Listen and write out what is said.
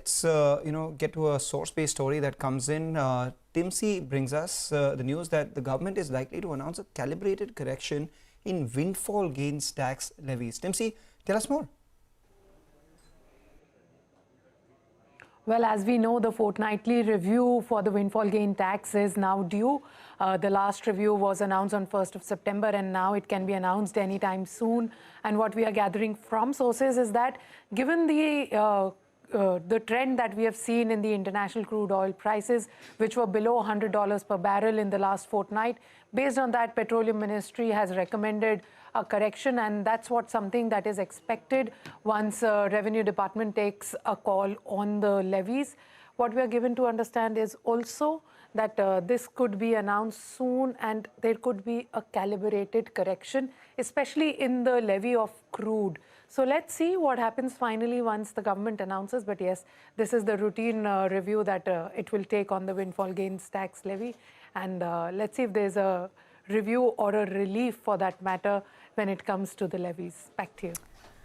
let's get to a source-based story that comes in. Timsy brings us the news that the government is likely to announce a calibrated correction in windfall gains tax levies. Timsy, tell us more. Well, as we know, the fortnightly review for the windfall gain tax is now due. The last review was announced on 1st of September, and now it can be announced anytime soon. And what we are gathering from sources is that given the trend that we have seen in the international crude oil prices, which were below $100 per barrel in the last fortnight, based on that, Petroleum Ministry has recommended a correction, and that's something that is expected once Revenue Department takes a call on the levies. What we are given to understand is also that this could be announced soon, and there could be a calibrated correction, especially in the levy of crude. So let's see what happens finally once the government announces. But yes, this is the routine review that it will take on the windfall gains tax levy. And let's see if there's a review or a relief for that matter when it comes to the levies. Back to you.